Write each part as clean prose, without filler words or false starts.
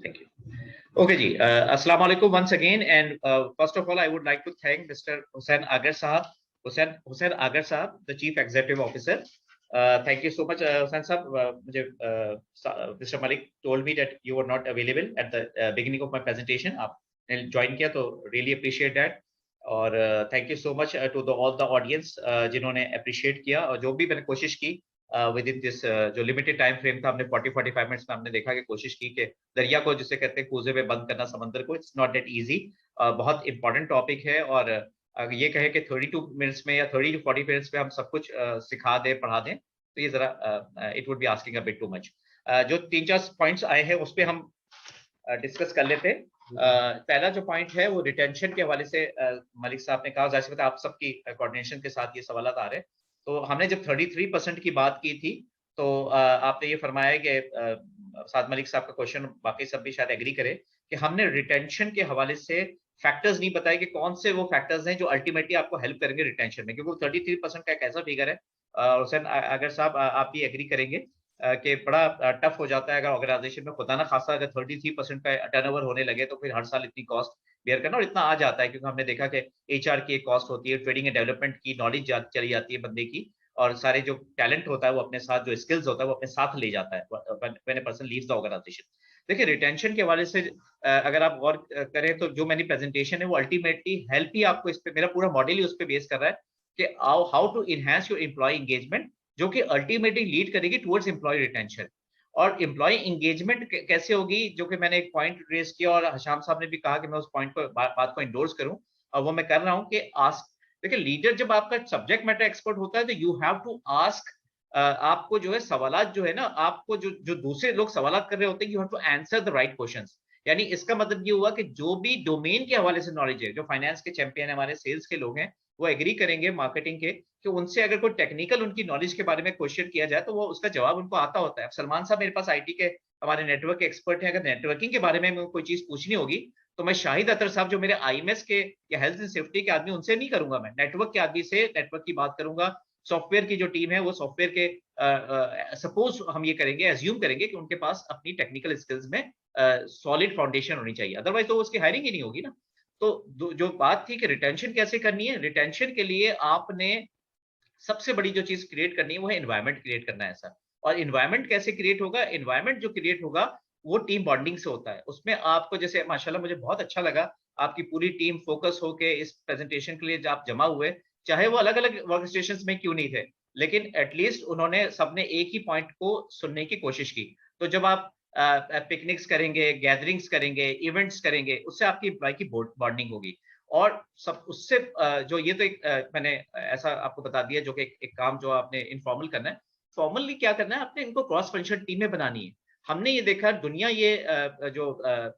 Thank you. Okay ji, Assalamu alaikum once again, and first of all, I would like to thank Mr. Hussain Agar Sahab, Hussain Agar Sahab, the Chief Executive Officer. Thank you so much, Hussain Sahab. Mr. Malik told me that you were not available at the beginning of my presentation. आपने join किया तो really appreciate that. और thank you so much to all the audience जिन्होंने appreciate किया और जो भी मैंने कोशिश की विद इन दिस जो लिमिटेड टाइम फ्रेम था, हमने 40-45 मिनट्स में हमने देखा कि कोशिश की कि दरिया को जिसे कहते हैं कूजे में बंद करना समंदर को, इट्स नॉट दैट इजी। बहुत इंपॉर्टेंट टॉपिक है और ये कहे कि 32 मिनट्स में या 30 to 40 मिनट्स में हम सब कुछ सिखा दें, पढ़ा दें, तो ये जरा it would be asking a bit too much. जो 3-4 पॉइंट्स आए हैं उस पर हम डिस्कस कर लेते हैं। पहला जो पॉइंट है वो रिटेंशन के हवाले से मलिक साहब ने कहा, जाहिर सी बात है आप सबकी कोऑर्डिनेशन के साथ ये सवाल आ रहे हैं। तो हमने जब 33% की बात की थी तो आपने ये फरमाया कि साद मलिक साहब का क्वेश्चन बाकी सब भी शायद एग्री करे कि हमने रिटेंशन के हवाले से फैक्टर्स नहीं बताए कि कौन से वो फैक्टर्स हैं जो अल्टीमेटली आपको हेल्प करेंगे रिटेंशन में, क्योंकि 33% का एक ऐसा फिगर है, हुसैन अगर साहब आप भी एग्री करेंगे कि बड़ा टफ हो जाता है अगर ऑर्गेनाइजेशन में खुदा ना खासा अगर 33% का टर्नओवर होने लगे तो फिर हर साल इतनी कॉस्ट बेयर करना, और इतना आ जाता है क्योंकि हमने देखा कि एचआर की एक कॉस्ट होती है, ट्रेडिंग एंड डेवलपमेंट की नॉलेज चली जाती है बंदे की, और सारे जो टैलेंट होता है वो अपने साथ, जो स्किल्स होता है वो अपने साथ ले जाता है when a person leaves the organisation. देखिए रिटेंशन के हवाले से अगर आप गौर करें तो जो मेरी प्रेजेंटेशन है वो अल्टीमेटली हेल्प ही आपको इस पे, मेरा पूरा मॉडल ही उस पे बेस कर रहा है कि how to enhance your employ engagement, जो कि अल्टीमेटली लीड करेगी टुवर्ड्स एम्प्लॉय रिटेंशन। और एम्प्लॉय एंगेजमेंट कैसे होगी, जो कि मैंने एक पॉइंट रेज किया और हशाम साहब ने भी कहा कि मैं उस पॉइंट को बात को इंडोर्स करूं, और वो मैं कर रहा हूं कि आस्क। देखिए लीडर जब आपका सब्जेक्ट मैटर एक्सपर्ट होता है तो यू हैव टू आस्क, आपको जो है सवालात जो है ना, आपको जो जो दूसरे लोग सवालात कर रहे होते हैं, you have to answer the right questions. यानी इसका मतलब ये हुआ कि जो भी डोमेन के हवाले से नॉलेज है, जो फाइनेंस के चैंपियन है, हमारे सेल्स के लोग हैं, वो एग्री करेंगे मार्केटिंग के कि उनसे अगर कोई टेक्निकल उनकी नॉलेज के बारे में क्वेश्चन किया जाए तो वो उसका जवाब उनको आता होता है। अब सलमान साहब मेरे पास आईटी के हमारे नेटवर्क के एक्सपर्ट हैं, अगर नेटवर्किंग के बारे में कोई चीज पूछनी होगी तो मैं शाहिद अतर साहब जो मेरे आईएमएस के या हेल्थ एंड सेफ्टी के आदमी, उनसे नहीं करूंगा, मैं नेटवर्क के आदमी से नेटवर्क की बात करूंगा। सॉफ्टवेयर की जो टीम है वो सॉफ्टवेयर के सपोज हम ये करेंगे, एज्यूम करेंगे कि उनके पास अपनी टेक्निकल स्किल्स में सॉलिड फाउंडेशन होनी चाहिए, अदरवाइज तो उसकी हायरिंग ही नहीं होगी ना। तो जो बात थी कि रिटेंशन कैसे करनी है, रिटेंशन के लिए आपने सबसे बड़ी जो चीज क्रिएट करनी है वो है एनवायरनमेंट क्रिएट करना है ऐसा। और एनवायरनमेंट कैसे क्रिएट होगा, एनवायरनमेंट जो क्रिएट होगा वो टीम बॉन्डिंग से होता है। उसमें आपको जैसे माशाल्लाह मुझे बहुत अच्छा लगा, आपकी पूरी टीम फोकस होके इस प्रेजेंटेशन के लिए आप जमा हुए, चाहे वो अलग अलग वर्क स्टेशन में क्यों नहीं थे, लेकिन एटलीस्ट उन्होंने सबने एक ही पॉइंट को सुनने की कोशिश की। तो जब आप पिकनिक्स करेंगे, गैदरिंग्स करेंगे, इवेंट्स करेंगे, उससे आपकी एम्प्लॉय की बॉन्डिंग होगी। और सब उससे जो ये तो एक मैंने ऐसा आपको बता दिया जो कि एक काम जो आपने इनफॉर्मल करना है। फॉर्मली क्या करना है, आपने इनको क्रॉस फंक्शनल टीमें बनानी है। हमने ये देखा दुनिया ये जो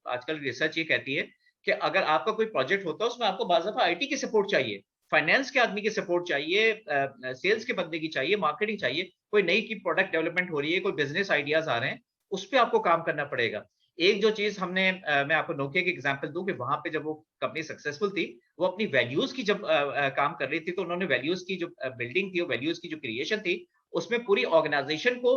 आजकल रिसर्च ये कहती है कि अगर आपका कोई प्रोजेक्ट होता है उसमें आपको बाज़ दफा आईटी की सपोर्ट चाहिए, फाइनेंस के आदमी की सपोर्ट चाहिए, सेल्स के बंदे की चाहिए, मार्केटिंग चाहिए, कोई नई की प्रोडक्ट डेवलपमेंट हो रही है, कोई बिजनेस आइडियाज आ रहे हैं, उस पर आपको काम करना पड़ेगा। एक जो चीज हमने मैं आपको नोकिया की एग्जांपल दूं कि वहां पे जब वो कंपनी सक्सेसफुल थी, वो अपनी वैल्यूज की जब काम कर रही थी तो उन्होंने वैल्यूज की जो बिल्डिंग थी, वैल्यूज की जो क्रिएशन थी, उसमें पूरी ऑर्गेनाइजेशन को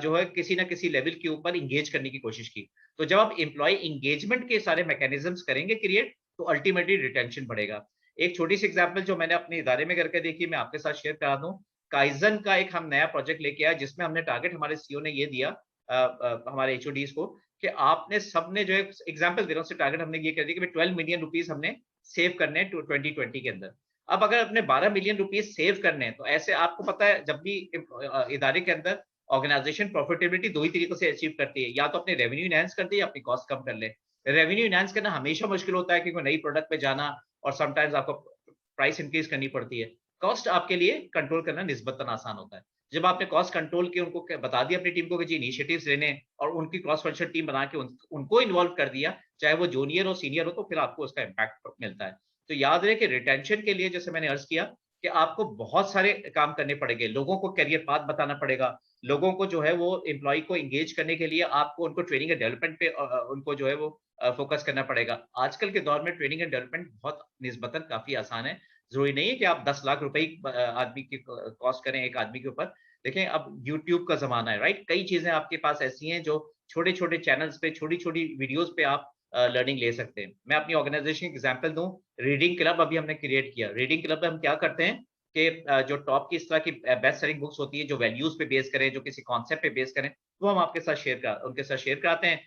जो है किसी ना किसी लेवल के ऊपर इंगेज करने की कोशिश की। तो जब आप एम्प्लॉय इंगेजमेंट के सारे मैकेनिज्म्स करेंगे क्रिएट, तो अल्टीमेटली रिटेंशन बढ़ेगा। एक छोटी सी एग्जाम्पल जो मैंने अपने इदारे में करके देखी, मैं आपके साथ शेयर करा दूं। काइजन का एक हम नया प्रोजेक्ट लेके आए जिसमें हमने टारगेट हमारे सीईओ ने ये दिया हमारे एचओडीज को कि आपने सबने जो है, एग्जांपल दे रहा हूँ, टारगेट हमने ये कर दिया कि 12 मिलियन रुपीस हमने सेव करने हैं 2020 के अंदर। अब अगर अपने 12 मिलियन रुपीस सेव करने हैं तो ऐसे आपको पता है जब भी इदारे के अंदर ऑर्गेनाइजेशन प्रॉफिटेबिलिटी दो ही तरीकों से अचीव करती है, या तो अपने रेवेन्यू इनहेंस कर दे या अपनी कॉस्ट कम कर ले। रेवेन्यू इनहेंस करना हमेशा मुश्किल होता है क्योंकि नई प्रोडक्ट पे जाना और समटाइम्स आपको प्राइस इंक्रीज करनी पड़ती है। कॉस्ट आपके लिए कंट्रोल करना निस्बतन आसान होता है। जब आपने कॉस्ट कंट्रोल के उनको बता दिया अपनी टीम को कि जी इनिशिएटिव्स लेने, और उनकी क्रॉस फंक्शनल टीम बना के उनको इन्वॉल्व कर दिया, चाहे वो जूनियर हो सीनियर हो, तो फिर आपको उसका इम्पैक्ट मिलता है। तो याद रहे कि रिटेंशन के लिए जैसे मैंने अर्ज किया कि आपको बहुत सारे काम करने पड़ेंगे, लोगों को करियर पाथ बताना पड़ेगा, लोगों को जो है वो एम्प्लॉय को एंगेज करने के लिए आपको उनको ट्रेनिंग एंड डेवलपमेंट पे उनको जो है वो फोकस करना पड़ेगा। आजकल के दौर में ट्रेनिंग एंड डेवलपमेंट बहुत निस्बतन काफी आसान है। जरूरी नहीं है कि आप 10 लाख रुपए आदमी की कॉस्ट करें एक आदमी के ऊपर। देखें अब यूट्यूब का जमाना है, राइट? कई चीजें आपके पास ऐसी हैं जो छोटे छोटे चैनल्स पे, छोटी छोटी वीडियोस पे आप लर्निंग ले सकते हैं। मैं अपनी ऑर्गेनाइजेशन की एग्जांपल दूं, रीडिंग क्लब अभी हमने क्रिएट किया। रीडिंग क्लब में हम क्या करते हैं कि जो टॉप की इस तरह की बेस्ट सेलिंग बुक्स होती है, जो वैल्यूज पे बेस करें, जो किसी कॉन्सेप्ट पे बेस करें, वो हम आपके साथ उनके साथ शेयर कराते हैं।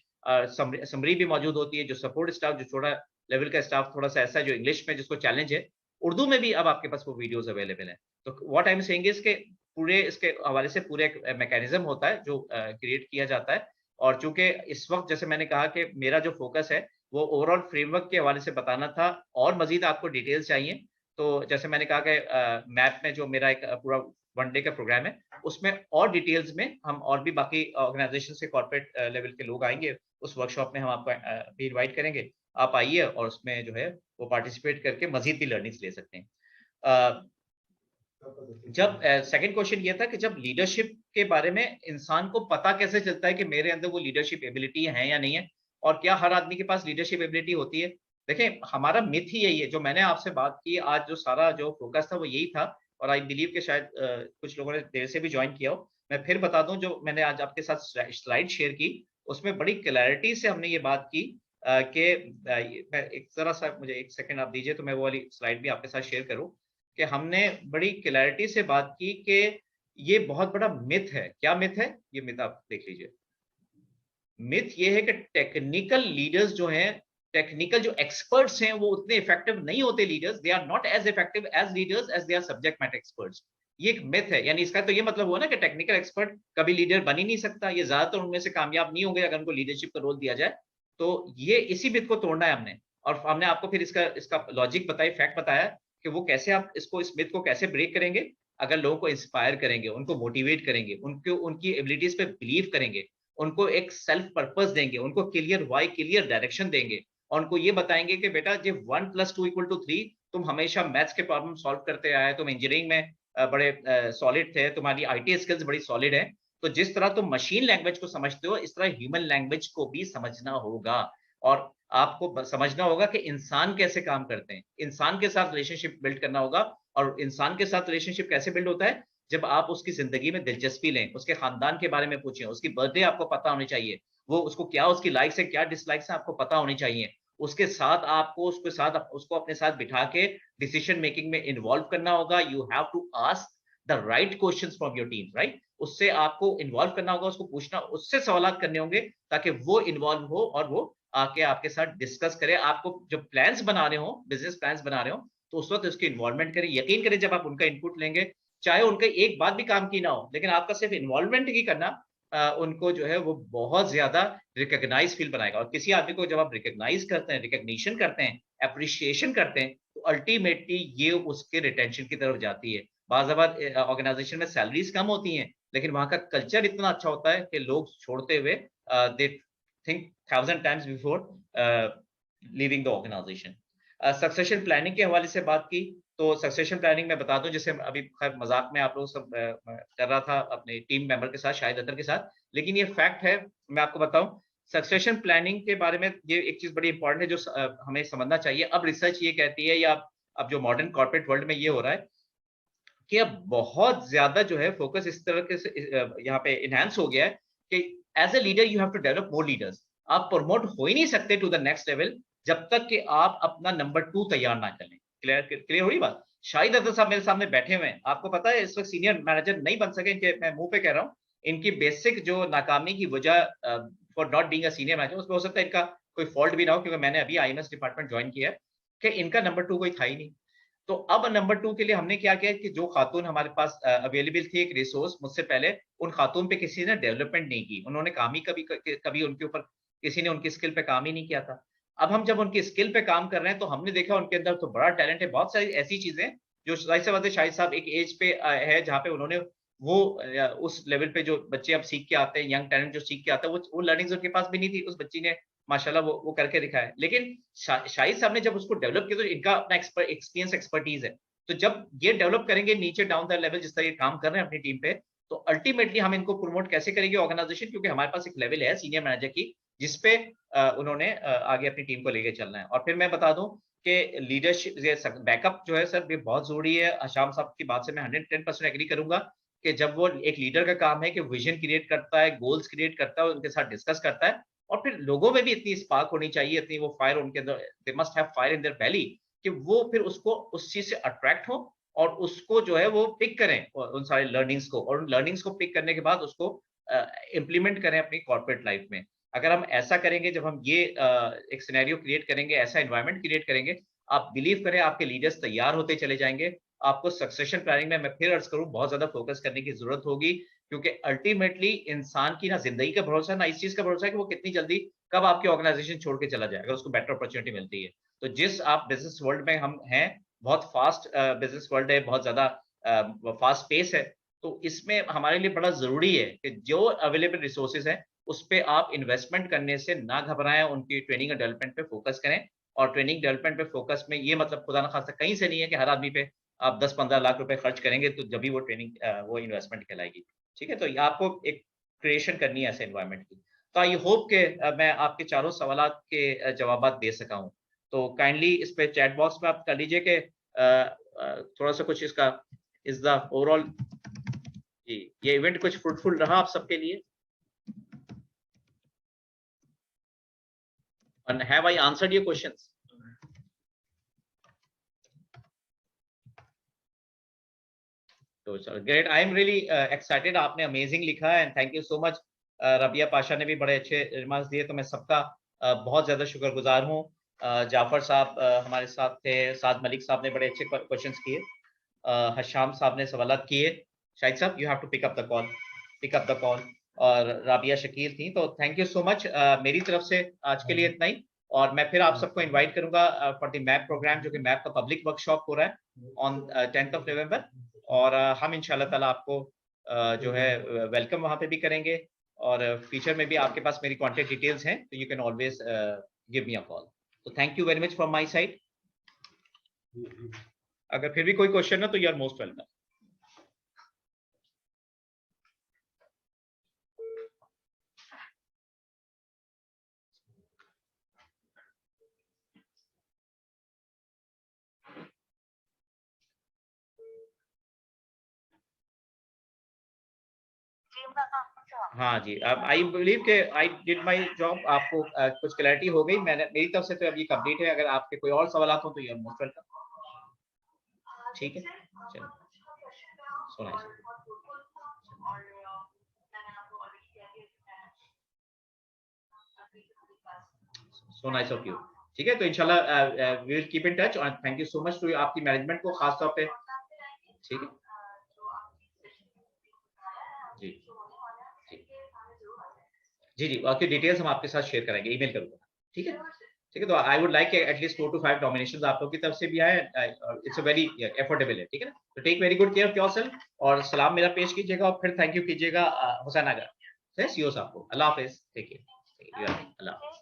समरी भी मौजूद होती है। जो सपोर्ट स्टाफ, जो छोटा लेवल का स्टाफ थोड़ा सा ऐसा है जो इंग्लिश में जिसको चैलेंज है, उर्दू में भी अब आपके पास वो वीडियोस अवेलेबल है। तो what I am saying is के पूरे इसके हवाले से पूरे एक मैकेनिज्म होता है जो क्रिएट किया जाता है। और चूंकि इस वक्त जैसे मैंने कहा कि मेरा जो फोकस है वो ओवरऑल फ्रेमवर्क के हवाले से बताना था, और मजीद आपको डिटेल्स चाहिए तो जैसे मैंने कहा कि मैप में जो मेरा एक पूरा 1 डे का प्रोग्राम है, उसमें और डिटेल्स में हम और भी बाकी ऑर्गेनाइजेशन से कॉर्पोरेट लेवल के लोग आएंगे। उस वर्कशॉप में हम आपको भी इनवाइट करेंगे। आप आइए और उसमें जो है वो पार्टिसिपेट करके मजीद भी लर्निंग्स ले सकते हैं। जब सेकंड क्वेश्चन ये था कि जब लीडरशिप के बारे में इंसान को पता कैसे चलता है कि मेरे अंदर वो लीडरशिप एबिलिटी है या नहीं है, और क्या हर आदमी के पास लीडरशिप एबिलिटी होती है। देखिए, हमारा मिथ ही यही है। जो मैंने आपसे बात की आज, जो सारा जो फोकस था वो यही था, और आई बिलीव कि शायद कुछ लोगों ने देर से भी ज्वाइन किया हो। मैं फिर बता दूं, जो मैंने आज आपके साथ स्लाइड शेयर की, उसमें बड़ी क्लैरिटी से हमने ये बात की कि मैं एक जरा सा, मुझे एक सेकंड आप दीजिए तो मैं वो वाली स्लाइड भी आपके साथ शेयर करूं, कि हमने बड़ी क्लैरिटी से बात की कि ये बहुत बड़ा मिथ है। क्या मिथ है? ये मिथ आप देख लीजिए। मिथ ये है कि टेक्निकल लीडर्स जो हैं, टेक्निकल जो एक्सपर्ट्स हैं, वो उतने इफेक्टिव नहीं होते leaders. They are not as effective as leaders as they are subject matter experts. ये एक मिथ है। यानी इसका तो ये मतलब हुआ ना कि टेक्निकल एक्सपर्ट कभी लीडर बन ही नहीं सकता। ये ज्यादातर उनमें से कामयाब नहीं होंगे अगर उनको लीडरशिप का रोल दिया जाए। तो ये इसी मिथ को तोड़ना है हमने, और हमने आपको फिर इसका इसका लॉजिक बताई, फैक्ट बताया कि वो कैसे आप इसको, इस मिथ को कैसे ब्रेक करेंगे। अगर लोगों को इंस्पायर करेंगे, उनको मोटिवेट करेंगे, उनको उनकी एबिलिटीज पे बिलीव करेंगे, उनको एक सेल्फ पर्पस देंगे, उनको क्लियर वाई, क्लियर डायरेक्शन देंगे, और उनको ये बताएंगे कि बेटा जब 1+2=3, तुम हमेशा मैथ्स के प्रॉब्लम सॉल्व करते आए, तुम इंजीनियरिंग में बड़े सॉलिड थे, तुम्हारी आईटी स्किल्स बड़ी सॉलिड है, तो जिस तरह तुम मशीन लैंग्वेज को समझते हो, इस तरह ह्यूमन लैंग्वेज को भी समझना होगा। और आपको समझना होगा कि इंसान कैसे काम करते हैं, इंसान के साथ रिलेशनशिप बिल्ड करना होगा। और इंसान के साथ रिलेशनशिप कैसे बिल्ड होता है? जब आप उसकी जिंदगी में दिलचस्पी लें, उसके खानदान के बारे में पूछें, उसकी बर्थडे आपको पता होनी चाहिए, वो उसको क्या, उसकी लाइक्स है क्या डिसलाइक्स है आपको पता होनी चाहिए। उसके साथ आपको उसको अपने साथ बिठा के डिसीजन मेकिंग में इन्वॉल्व करना होगा। You have to ask the right questions from your team, right. उससे आपको इन्वॉल्व करना होगा, उसको पूछना, उससे सवाल करने होंगे ताकि वो इन्वॉल्व हो और वो आके आपके साथ डिस्कस करे। आपको जब प्लान्स बना रहे हो, बिजनेस प्लान्स बना रहे हो, तो उस वक्त उसकी इन्वॉल्वमेंट करें। यकीन करें, जब आप उनका इनपुट लेंगे, चाहे उनके एक बात भी काम की ना हो, लेकिन आपका सिर्फ इन्वॉल्वमेंट ही करना उनको जो है वो बहुत ज्यादा रिकॉग्नाइज फील बनाएगा। और किसी आदमी को जब आप रिकॉग्नाइज करते हैं, रिकॉग्निशन करते हैं, अप्रिशिएशन करते हैं, तो अल्टीमेटली ये उसके रिटेंशन की तरफ जाती है। बाज़ाबाद ऑर्गेनाइजेशन में सैलरीज कम होती हैं, लेकिन वहां का कल्चर इतना अच्छा होता है कि लोग छोड़ते हुए they think 1000 times before leaving the organisation. Succession planning के हवाले से बात की, तो सक्सेशन प्लानिंग में बता दूं, जैसे अभी खैर मजाक में आप लोग सब कर रहा था अपने टीम मेंबर के साथ, शाहिद अतर के साथ, लेकिन ये फैक्ट है। मैं आपको बताऊं, सक्सेशन प्लानिंग के बारे में ये एक चीज बड़ी इंपॉर्टेंट है जो हमें समझना चाहिए। अब रिसर्च ये कहती है, या अब जो मॉडर्न कॉर्पोरेट वर्ल्ड में ये हो रहा है कि अब बहुत ज्यादा जो है फोकस इस तरह के यहाँ पे इनहेंस हो गया है कि as a leader you have to develop more leaders. आप प्रमोट हो ही नहीं सकते टू द नेक्स्ट लेवल जब तक कि आप अपना नंबर 2 तैयार ना कर लें। क्लियर क्लियर हो रही बात? शाहिद अफजल साहब मेरे सामने बैठे हुए हैं, आपको पता है इस वक्त सीनियर मैनेजर नहीं बन सके। इनके, मैं मुंह पे कह रहा हूँ, इनकी बेसिक जो नाकामी की वजह for not being a senior manager, उसमें हो सकता है इनका कोई फॉल्ट भी ना हो, क्योंकि मैंने अभी आईएमएस डिपार्टमेंट ज्वाइन किया है, कि इनका नंबर 2 कोई था ही नहीं। तो अब नंबर 2 के लिए हमने क्या किया कि जो खातून हमारे पास अवेलेबल थी, एक रिसोर्स मुझसे पहले, उन खातून पे किसी ने डेवलपमेंट नहीं की, उन्होंने काम ही कभी कभी उनके ऊपर किसी ने उनकी स्किल पे काम ही नहीं किया था। अब हम जब उनकी स्किल पे काम कर रहे हैं, तो हमने देखा उनके अंदर तो बड़ा टैलेंट है। बहुत सारी ऐसी चीजें जो जाहिर सी बात है, शाहिद साहब एक एज पे है जहाँ पे उन्होंने वो उस लेवल पे जो बच्चे अब सीख के आते हैं, यंग टैलेंट जो सीख के आता है, वो लर्निंग्स उनके पास भी नहीं थी। उस बच्ची ने माशाल्लाह वो करके दिखाया है। लेकिन शाहिद साहब ने जब उसको डेवलप किया, तो इनका अपना एक्सपीरियंस, एक्सपर्टीज है। तो जब ये डेवलप करेंगे नीचे डाउन द लेवल, जिस तरह ये काम कर रहे हैं अपनी टीम पे, तो अल्टीमेटली हम इनको प्रमोट कैसे करेंगे ऑर्गेनाइजेशन, क्योंकि हमारे पास एक लेवल है सीनियर मैनेजर की, जिसपे उन्होंने आगे अपनी टीम को लेके चलना है। और फिर मैं बता दूं कि लीडरशिप बैकअप जो है सर, ये बहुत जरूरी है। शाम साहब की बात से मैं 110% एग्री करूंगा कि जब वो एक लीडर का काम है कि विजन क्रिएट करता है, गोल्स क्रिएट करता है, उनके साथ डिस्कस करता है, और फिर लोगों में भी इतनी स्पार्क होनी चाहिए, इतनी वो फायर उनके अंदर, they must have fire in their belly, कि वो फिर उसको उस चीज से अट्रैक्ट हो और उसको जो है वो पिक करें उन सारे लर्निंग्स को, और उन लर्निंग्स को पिक करने के बाद उसको इम्प्लीमेंट करें अपनी कॉर्पोरेट लाइफ में। अगर हम ऐसा करेंगे, जब हम ये एक सिनेरियो क्रिएट करेंगे, ऐसा एनवायरनमेंट क्रिएट करेंगे, आप बिलीव करें आपके लीडर्स तैयार होते चले जाएंगे। आपको सक्सेशन प्लानिंग में, मैं फिर अर्ज करूं, बहुत ज्यादा फोकस करने की जरूरत होगी, क्योंकि अल्टीमेटली इंसान की ना जिंदगी का भरोसा, ना इस चीज का भरोसा है कि वो कितनी जल्दी कब आपकी ऑर्गेनाइजेशन छोड़ के चला जाए, अगर उसको बेटर अपॉर्चुनिटी मिलती है। तो जिस आप बिजनेस वर्ल्ड में हम हैं, बहुत फास्ट बिजनेस वर्ल्ड है, बहुत ज्यादा फास्ट पेस है, तो इसमें हमारे लिए बड़ा जरूरी है कि जो अवेलेबल रिसोर्सेज हैं उस पे आप इन्वेस्टमेंट करने से ना घबराएं, उनकी ट्रेनिंग और डेवलपमेंट पे फोकस करें। और ट्रेनिंग डेवलपमेंट पे फोकस में ये मतलब खुदा ना खास्ता कहीं से नहीं है कि हर आदमी पे आप 10-15 लाख रुपए खर्च करेंगे तो जब भी वो ट्रेनिंग वो इन्वेस्टमेंट कहलाएगी। ठीक है, तो ये आपको एक क्रिएशन करनी है ऐसे एनवायरनमेंट की। तो आई होप के मैं आपके चारों सवालात के जवाब दे सका हूँ। तो काइंडली इस पे चैट बॉक्स में आप कर लीजिए कि थोड़ा सा कुछ इसका इज द ओवरऑल, जी, ये इवेंट कुछ फ्रूटफुल रहा आप सबके लिए? And have I answered your questions? तो चलो, great, I am really excited, आपने अमेजिंग लिखा है, and thank you so much. Rabia Pasha ने भी बड़े अच्छे रिमार्क्स दिए, तो मैं सबका बहुत ज्यादा शुक्रगुजार हूँ। जाफर साहब हमारे साथ थे, साद मलिक साहब ने बड़े अच्छे क्वेश्चंस किए, हशाम साहब ने सवालात किए, Shahid sahab you have to pick up the call, pick up the call, और राबिया शकील थी। तो थैंक यू सो मच, मेरी तरफ से आज के लिए इतना ही। और मैं फिर आप सबको इनवाइट करूंगा फॉर द मैप प्रोग्राम, जो कि मैप का पब्लिक वर्कशॉप हो रहा है ऑन 10th ऑफ नवंबर। और हम इंशाल्लाह ताला आपको जो है वेलकम वहां पे भी करेंगे, और फ्यूचर में भी आपके पास मेरी कॉन्टेक्ट डिटेल्स हैं, तो you can always give me a call. तो thank you very much from my side. अगर फिर भी कोई क्वेश्चन है तो यू आर मोस्ट वेलकम। हाँ जी, अब आई बिलीव के आई डिड माय जॉब। आपको कुछ क्लैरिटी हो गई, मैंने मेरी तरफ से तो अब ये कंप्लीट है। अगर आपके कोई और सवाल हो तो यू आर मोस्ट वेलकम। ठीक है, चलो, so nice, so nice of you. ठीक है, तो इंशाल्लाह we will keep in touch, और thank you so much to आपकी मैनेजमेंट को खास तौर पे। ठीक है, जी जी जी, बाकी डिटेल्स हम आपके साथ शेयर करेंगे, ईमेल करूंगा। ठीक है, ठीक है, तो I would like at least 4 to 5 डोमिनेशंस आप लोगों की तरफ से भी आए, इट्स अ वेरी एफोर्डेबल है। ठीक है ना, तो take very good care of yourself, और सलाम मेरा पेश कीजिएगा, और फिर थैंक यू कीजिएगा हुसैन अगर से सीओ साहब को। अल्लाह हाफिज, टेक केयर, अल्लाह हाफिज।